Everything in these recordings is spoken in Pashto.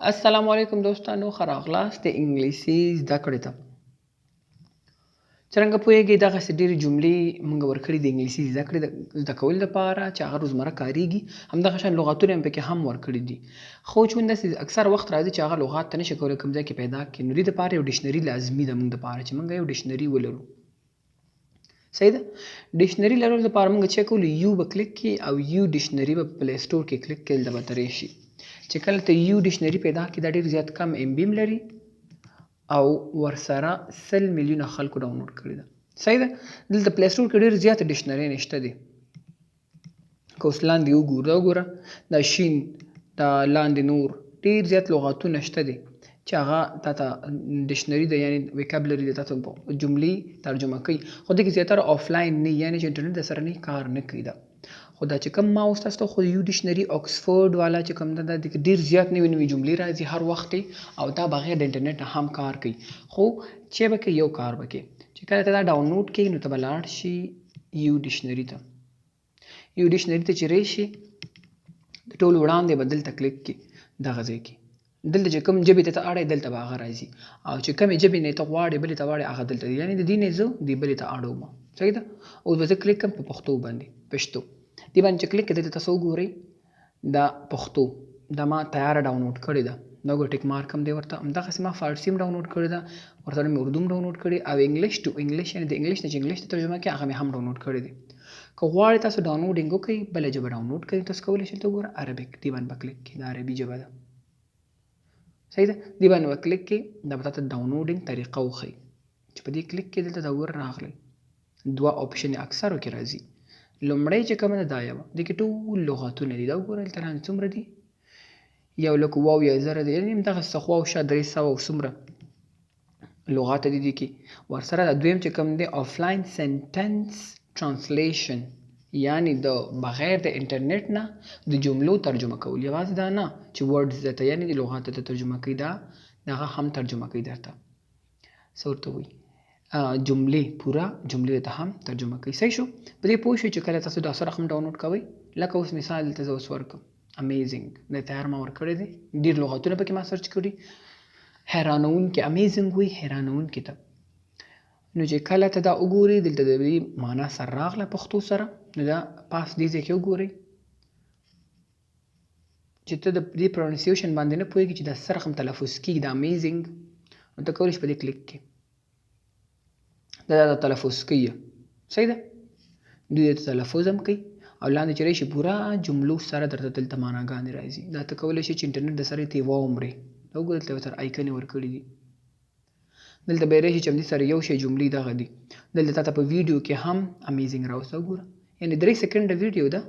السلام علیکم دوستانو، ښه راغلاست د انګلیسي زده کړې ته. څرنګه پوهیږئ دغسې ډېرې جملې موږ ورکړي د انګلیسي زده کړې د زده کولو لپاره چې هغه روزمره کارېږي. همدغه شان لغاتونه مې پکې هم ورکړي دي. خو چون داسې اکثر وخت راځي چې هغه لغات ته نشي کولی کوم ځای کې پیدا کړي، نو دې دپاره یو ډکشنري لازمي ده موږ دپاره چې موږ یو ډکشنري ولرو. صحیح ده؟ ډکشنري لرلو لپاره موږ چې کولو یو به کلیک کړي او یو ډکشنري به په پلی سټور کې کلیک کړي، دلته به ترې شي. چې کله ته یو ډکشنري پیدا کړي دا ډېر زیات کم ام بي لري او ورسره 100 میلیونه خلکو ډاونلوډ کړی ده. صحیح ده؟ دلته پلی سټور کې ډېر زیات ډکشنري نشته دي. که اوس لاندې وګورو دا وګوره دا شین دا لاندې نور ډېر زیات لغاتونه شته دي چې هغه تا ته ډکشنري ده، یعنې ویکابلري ده، تا ته جملې ترجمه کوي. خو دې کې زیاتره آفلاین نه، یعنې چې انټرنټ درسره نه کار نه کوي ده. خو دا چې کوم ما اوس تاسو ته خو یو ډکشنري اکسفورډ والا چې کوم ده دا ډېر زیات نوې نوې جملې راځي هر وخت او دا بغیر د انټرنټ نه هم کار کوي. خو چې به کوي یو کار به کوي چې کله ته دا ډاونلوډ کړي نو ته به لاړ شي یو ډکشنري ته. یو ډکشنري ته چې راشي د ټولو وړاندې به دلته کلیک کړي دغه ځای کې. دلته چې کوم ژبې ته اړی دلته به هغه راځي او چې کومې ژبې نه ته غواړې بلې ته غواړې هغه دلته دی، یعنې د دې نه زه دې بلې ته اړوم. صحیح ده؟ اوس به زه کلیک کوم په پښتو باندې، پشتو دې باندې چې کلیک کړئ دلته تاسو وګورئ دا پښتو دا ما تیاره ډاونلوډ کړې ده. دا وګورئ ټیک مارک هم دی ورته. همدغسې ما فارسي هم ډاونلوډ کړې ده، ورسره مې اردو هم ډاونلوډ کړې او انګلش ټو انګلش یعنې د انګلش نه چې انګلش ته ترجمه کوي هغه مې هم ډاونلوډ کړې دي. که غواړئ تاسو ډاونلوډینګ وکړئ بله ژبه ډاونلوډ کړئ تاسو کولی شئ. ته وګوره عربیک دې باندې به کلیک کړئ، دا عربي ژبه ده. صحیح ده؟ دې باندې به کلیک کړئ، دا به تاته ډاونلوډینګ طریقه وښیي چې په دې کلیک کې دلته دا ور راغلی دوه آپشن اکثرو کې راځي. لومړی چې کومه ده دا یوه دې کې ټول لغاتونه دي. دا وګوره دلته لاندې څومره دي، 1,000 دی، یعنې همدغسې شاوخوا 300 او څومره لغات دي دې کې. ورسره دا دویم چې کوم دی آفلاین سنټنس ټرانسلیشن، یعنې د بغیر د انټرنټ نه د جملو ترجمه کول. یوازې دا نه چې ورډز درته یعنې د لغاتو ته ترجمه کوي، دا دغه هم ترجمه کوي درته. څه ورته وایي جملې، پوره جملې ته هم ترجمه کوي. صحیح شو؟ په دې پوه شئ چې کله تاسو دا سره هم ډاونلوډ کوئ. لکه اوس مثال دلته زه اوس ورکړم امیزنګ د تیار ما ورکړی دی، ډېر لغاتونه پکې ما سرچ کړي. حیرانوونکې امیزنګ وایي حیرانوونکې ته. نو چې کله ته دا وګورئ دلته د دې معنا سره راغله پښتو سره، نو دا پاس دې ځای کې وګورئ چې ته د دې پروننسیشن باندې نه پوهېږي چې دا سره هم تلفظ کېږي د امیزنګ، نو ته کولی شې په دې کلیک کړې دا تلفظ کوي. صحیح ده؟ دوی د تلفظ هم کوي او لاندې چې راشي پوره جملو سره درته دلته معناګانې راځي. دا ته کولی شې چې انټرنټ د سره یې واومرې. دا وګوره دلته ورسره آیکن یې ورکړي دي. دلته به یې راشي چې همدې سره یو شی جملې دغه دي. دلته تا ته په ویډیو کې هم امیزنګ راوسته وګوره، یعنې 3 سکنډه ویډیو ده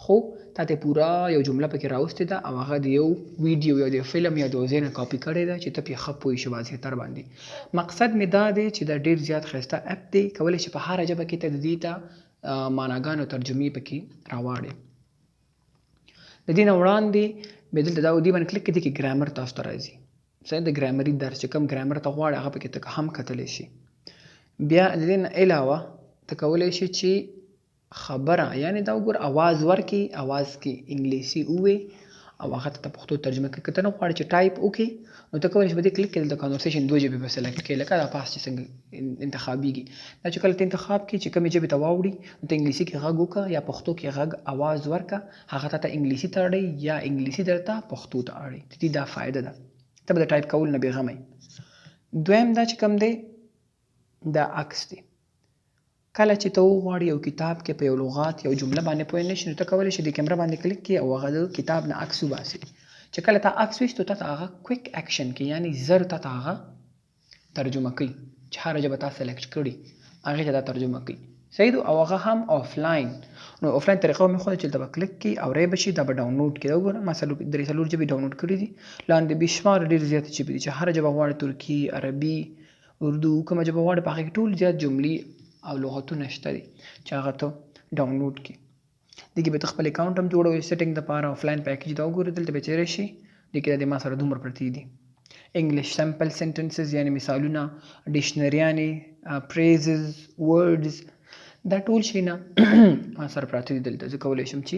خو تا ته پوره یو جمله پکې راوستې ده او هغه د یو ویډیو یا د فلم یا د یو ځای نه کاپي کړې ده چې ته پرې ښه پوه شې واضح تر باندې. مقصد مې دا دی چې دا ډېر زیات ښایسته اپ دی، کولی شې په هره ژبه کې ته د دې ته معناګانو ترجمې پکې راواړې. د دې نه وړاندې بیا دلته دا دې باندې کلیک کړئ، دې کې ګرامر تاسو ته راځي. صحیح د ګرامري درس چې کوم ګرامر ته غواړې هغه پکې ته هم کتلی شي. بیا د دې نه علاوه ته کولی شي چې خبره یعنې دا وګوره اواز ورکړي، اواز کې انګلیسي ووایي او هغه ته پښتو ترجمه کړي. که ته نه غواړې چې ټایپ وکړي نو ته کولی شي په دې کلیک کړې دلته کانورسیشن 2 ژبې به سلیکټ کړې، لکه دا پاس چې څنګه انتخابېږي. دا چې کله ته انتخاب کړې چې کومې ژبې ته واوړي نو ته انګلیسي کې غږ وکړه یا پښتو کې غږ اواز ورکړه، هغه ته انګلیسي ته اړوي یا انګلیسي درته پښتو ته اړوي. د دې دا فایده ده، ته به د ټایپ کولو نه بېغمه یې. دویم دا چې کوم دی دا عکس دی. کله چې ته وغواړې یو کتاب کې په یو لغات یو جمله باندې پوه نه شې نو ته کولی شې د کیمره باندې کلیک کړې او هغه د کتاب نه عکس وباسې. چې کله ته عکس ویستو تا ته هغه کویک اکشن کې یعنې زر تا ته هغه ترجمه کوي چې هره ژبه تا سلیکټ کړي هغې ته دا ترجمه کوي. صحیح ده؟ او هغه هم آفلاین. نو آفلاین طریقه مې ښوده چې دلته به کلیک کړي او ری به شي دا به ډاونلوډ کړي. دا وګوره ما 3 ژبې ډاونلوډ کړي دي. لاندې بېشماره ډېرې زیاتې ژبې دي چې هره ژبه غواړې ترکي، عربي، اردو، کومه ژبه غواړې په هغې کې ټول زیات جملې او لغتونه شته دي چې هغه ته ډاونلوډ کړي. دې کې به ته خپل اکاونټ هم جوړوې سیټینګ دپاره. آفلاین پیکیج دا وګورې دلته به چې راشي دې کې د ما سره دومره پرتې دي. انګلش سمپل سنټنسز یعنې مثالونه، ډکشنریانې، پریزز، ورډز، دا ټول شیونه ما سره پراته دي دلته. زه کولی شم چې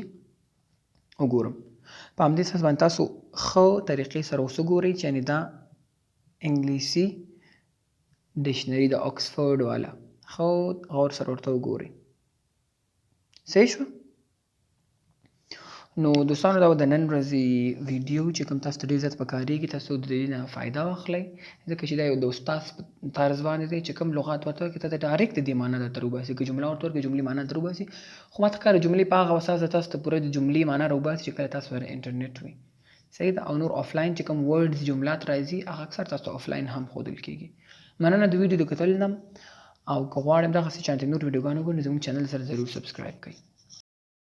وګورم. په همدې اساس باندې تاسو ښه طریقې سره اوس وګورئ چې یعنې دا انګلیسي ډکشنري د آکسفورډ والا ښه غور سره ورته وګورئ. صحیح شو؟ نو دوستانو دا د نن ورځې ویډیو چې کوم تاسو ته ډېر زیات پکارېږي، تاسو د دې نه فایده واخلئ ځکه چې دا یو د استاد په طرز باندې دی چې کوم لغات ورته ورکړي ته ډایرکټ د دې معنی درته راوباسي. که جمله ورته ورکړي جملې معنی درته راوباسي، خو ماته ښکاري جملې په هغه اساس تاسو ته پوره د جملې معنی راوباسي چې کله تاسو سره انټرنیټ وي. صحیح ده. او نور آفلاین چې کوم ورډز جملات راځي هغه اکثر تاسو ته آفلاین هم ښودل کېږي. مننه د ویډیو د کتلو نه، او که غواړئ دغسې چانته نور ویډیوګانې وګورئ نو زموږ چینل سره ضرور سبسکرایب کړئ.